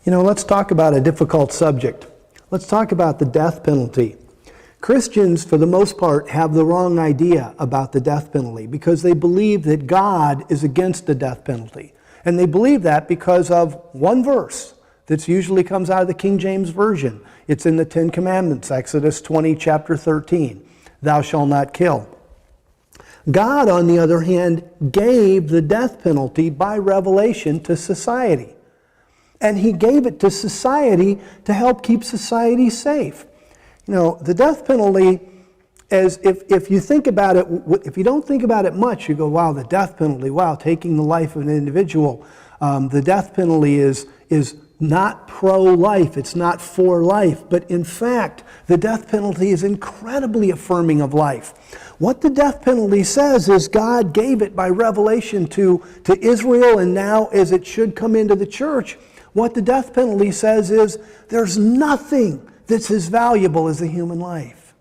Let's talk about a difficult subject. Let's talk about the death penalty. Christians, for the most part, have the wrong idea about the death penalty because they believe that God is against the death penalty. And they believe that because of one verse that usually comes out of the King James Version. It's in the Ten Commandments, Exodus 20, chapter 13. Thou shalt not kill. God, on the other hand, gave the death penalty by revelation to society. And he gave it to society to help keep society safe. The death penalty, as if you think about it, if you don't think about it much, you go, wow, the death penalty, wow, taking the life of an individual. The death penalty is not pro-life, it's not for life, but in fact, the death penalty is incredibly affirming of life. What the death penalty says is God gave it by revelation to Israel, and now as it should come into the church, what the death penalty says is there's nothing that's as valuable as a human life.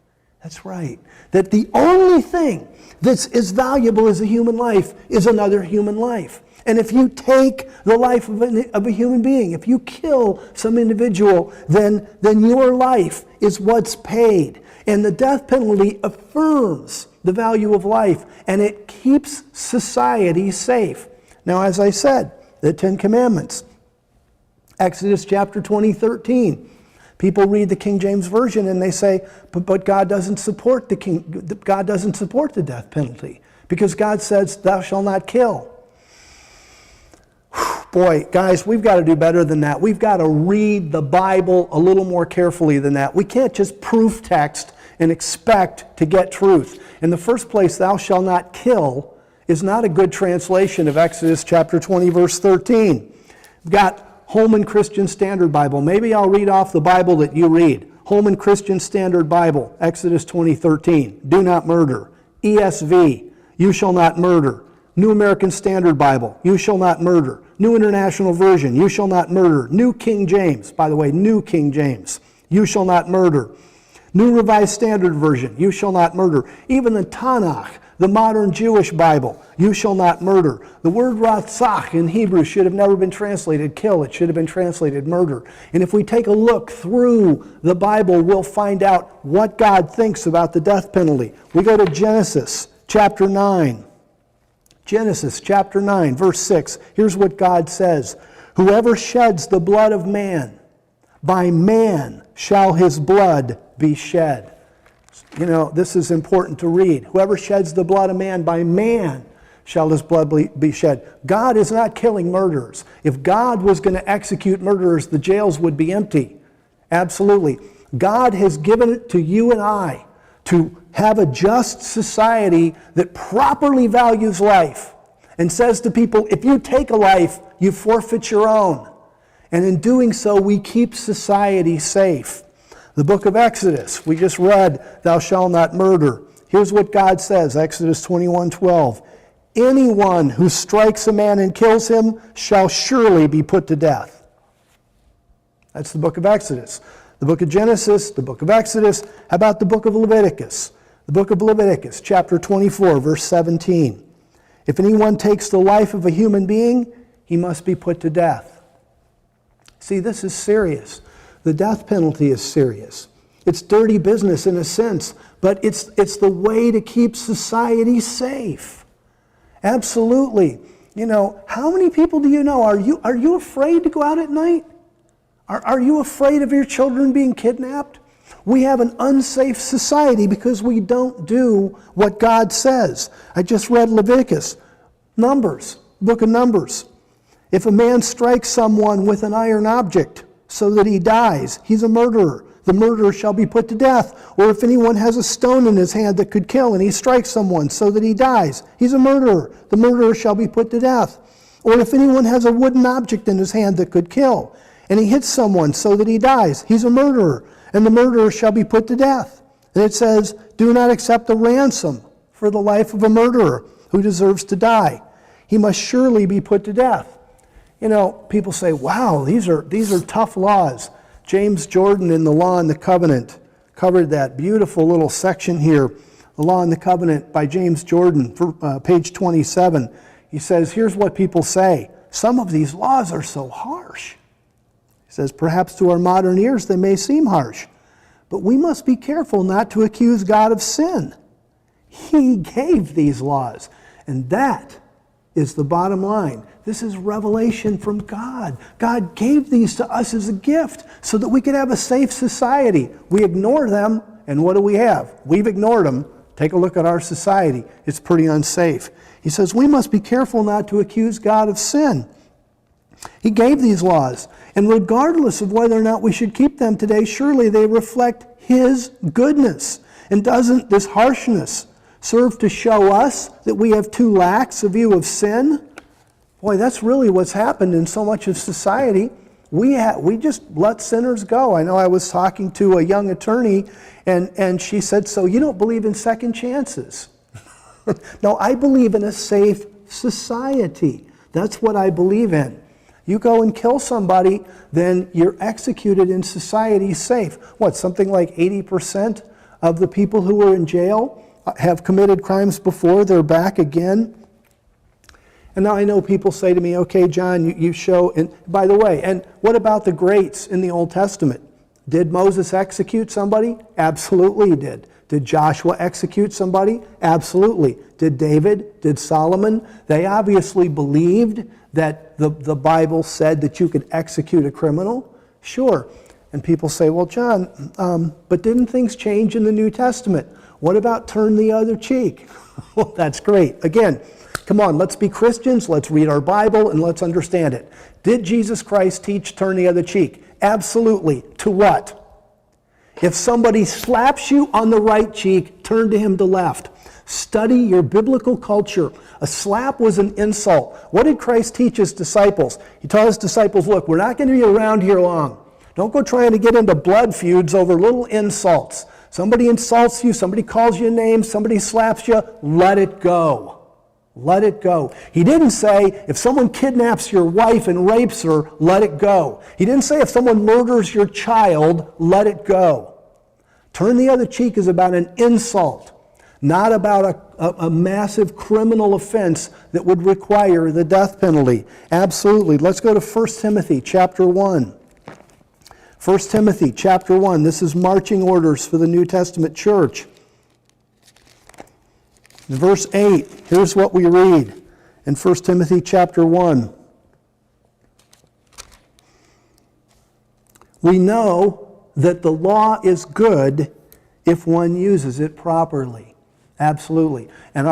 That's right. That the only thing that's as valuable as a human life is another human life. And if you take the life of a human being, if you kill some individual, then your life is what's paid. And the death penalty affirms the value of life, and it keeps society safe. Now, as I said, the Ten Commandments, Exodus chapter 20, 13. People read the King James Version and they say, but God doesn't support the death penalty because God says, thou shalt not kill. Boy, guys, we've got to do better than that. We've got to read the Bible a little more carefully than that. We can't just proof text and expect to get truth. In the first place, thou shalt not kill is not a good translation of Exodus chapter 20, verse 13. We've got Holman Christian Standard Bible. Maybe I'll read off the Bible that you read. Holman Christian Standard Bible, Exodus 20:13. Do not murder. ESV, you shall not murder. New American Standard Bible, you shall not murder. New International Version, you shall not murder. New King James, by the way, New King James, you shall not murder. New Revised Standard Version, you shall not murder. Even the Tanakh, the modern Jewish Bible, you shall not murder. The word ratzach in Hebrew should have never been translated kill. It should have been translated murder. And if we take a look through the Bible, we'll find out what God thinks about the death penalty. We go to Genesis chapter 9. Genesis chapter 9, verse 6. Here's what God says. Whoever sheds the blood of man, by man shall his blood be shed. This is important to read. Whoever sheds the blood of man, by man shall his blood be shed. God is not killing murderers. If God was going to execute murderers, the jails would be empty. Absolutely. God has given it to you and I to have a just society that properly values life and says to people, if you take a life, you forfeit your own. And in doing so, we keep society safe. The book of Exodus, we just read, thou shalt not murder. Here's what God says, Exodus 21:12. Anyone who strikes a man and kills him shall surely be put to death. That's the book of Exodus. The book of Genesis, the book of Exodus. How about the book of Leviticus? The book of Leviticus, chapter 24, verse 17. If anyone takes the life of a human being, he must be put to death. See, this is serious. The death penalty is serious. It's dirty business in a sense, but it's the way to keep society safe. Absolutely. How many people do you know? Are you afraid to go out at night? Are you afraid of your children being kidnapped? We have an unsafe society because we don't do what God says. I just read Leviticus. Numbers, book of Numbers. If a man strikes someone with an iron object so that he dies, he's a murderer. The murderer shall be put to death. Or if anyone has a stone in his hand that could kill and he strikes someone so that he dies, he's a murderer. The murderer shall be put to death. Or if anyone has a wooden object in his hand that could kill and he hits someone so that he dies, he's a murderer. And the murderer shall be put to death. And it says, do not accept a ransom for the life of a murderer who deserves to die. He must surely be put to death. People say, wow, these are tough laws. James Jordan in The Law and the Covenant covered that beautiful little section here, The Law and the Covenant by James Jordan, page 27. He says, here's what people say. Some of these laws are so harsh. He says, perhaps to our modern ears they may seem harsh, but we must be careful not to accuse God of sin. He gave these laws, and that is the bottom line. This is revelation from God. God gave these to us as a gift so that we could have a safe society. We ignore them, and what do we have? We've ignored them. Take a look at our society. It's pretty unsafe. He says, we must be careful not to accuse God of sin. He gave these laws, and regardless of whether or not we should keep them today, surely they reflect His goodness. And doesn't this harshness serve to show us that we have too lax a view of sin? Boy, that's really what's happened in so much of society. We just let sinners go. I know I was talking to a young attorney, and she said, so you don't believe in second chances? No, I believe in a safe society. That's what I believe in. You go and kill somebody, then you're executed in society safe. What, something like 80% of the people who are in jail have committed crimes before, they're back again? And now I know people say to me, okay, John, you show, and by the way, and what about the greats in the Old Testament? Did Moses execute somebody? Absolutely he did. Did Joshua execute somebody? Absolutely. Did David? Did Solomon? They obviously believed that the Bible said that you could execute a criminal. Sure. And people say, well, John, but didn't things change in the New Testament? What about turn the other cheek? Well, that's great. Again, come on, let's be Christians, let's read our Bible, and let's understand it. Did Jesus Christ teach turn the other cheek? Absolutely. To what? If somebody slaps you on the right cheek, turn to him the left. Study your biblical culture. A slap was an insult. What did Christ teach his disciples? He taught his disciples, look, we're not going to be around here long. Don't go trying to get into blood feuds over little insults. Somebody insults you, somebody calls you a name, somebody slaps you, let it go. Let it go. He didn't say, if someone kidnaps your wife and rapes her, let it go. He didn't say, if someone murders your child, let it go. Turn the other cheek is about an insult, not about a massive criminal offense that would require the death penalty. Absolutely. Let's go to 1 Timothy chapter 1. 1 Timothy chapter 1. This is marching orders for the New Testament church. In verse 8, here's what we read in 1 Timothy chapter 1. We know that the law is good if one uses it properly. Absolutely. And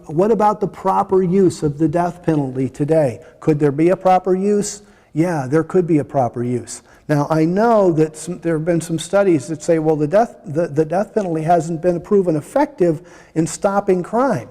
what about the proper use of the death penalty today? Could there be a proper use? Yeah, there could be a proper use. Now, I know that there have been some studies that say, well, the death penalty hasn't been proven effective in stopping crime.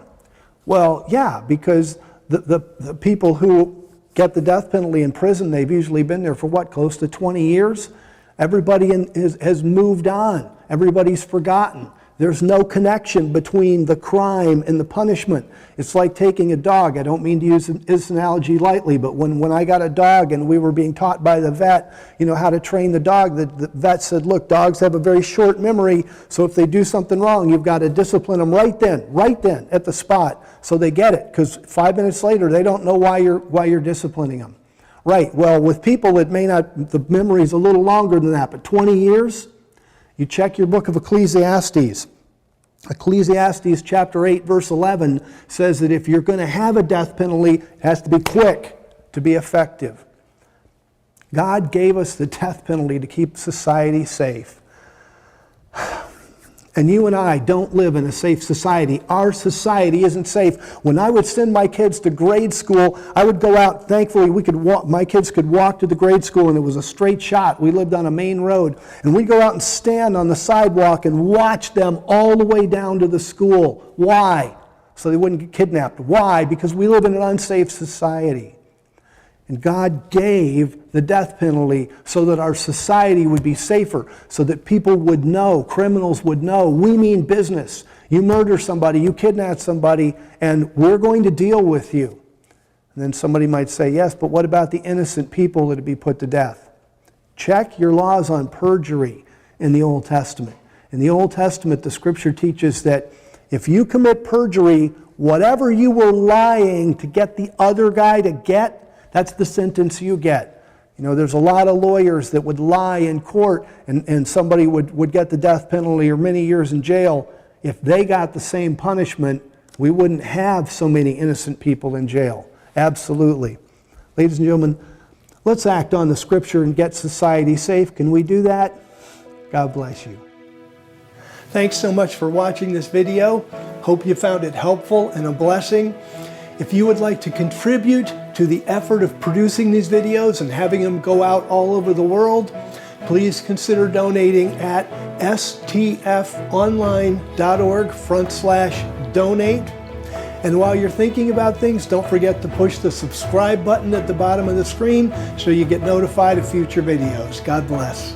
Well, yeah, because the people who get the death penalty in prison, they've usually been there for what, close to 20 years? Everybody has moved on. Everybody's forgotten. There's no connection between the crime and the punishment. It's like taking a dog. I don't mean to use this analogy lightly, but when I got a dog and we were being taught by the vet, how to train the dog, the vet said, look, dogs have a very short memory, so if they do something wrong, you've got to discipline them right then, at the spot, so they get it, because 5 minutes later, they don't know why you're disciplining them. Right, well, with people, it may not, the memory's a little longer than that, but 20 years, you check your book of Ecclesiastes. Ecclesiastes chapter 8, verse 11 says that if you're going to have a death penalty, it has to be quick to be effective. God gave us the death penalty to keep society safe. And you and I don't live in a safe society. Our society isn't safe. When I would send my kids to grade school, I would go out. Thankfully, my kids could walk to the grade school, and it was a straight shot. We lived on a main road. And we'd go out and stand on the sidewalk and watch them all the way down to the school. Why? So they wouldn't get kidnapped. Why? Because we live in an unsafe society. And God gave the death penalty so that our society would be safer, so that people would know, criminals would know, we mean business. You murder somebody, you kidnap somebody, and we're going to deal with you. And then somebody might say, yes, but what about the innocent people that would be put to death? Check your laws on perjury in the Old Testament. In the Old Testament, the Scripture teaches that if you commit perjury, whatever you were lying to get the other guy to get, that's the sentence you get. You know, there's a lot of lawyers that would lie in court and somebody would get the death penalty or many years in jail. If they got the same punishment, we wouldn't have so many innocent people in jail. Absolutely. Ladies and gentlemen, let's act on the Scripture and get society safe. Can we do that? God bless you. Thanks so much for watching this video. Hope you found it helpful and a blessing. If you would like to contribute to the effort of producing these videos and having them go out all over the world, please consider donating at stfonline.org/donate. And while you're thinking about things, don't forget to push the subscribe button at the bottom of the screen so you get notified of future videos. God bless.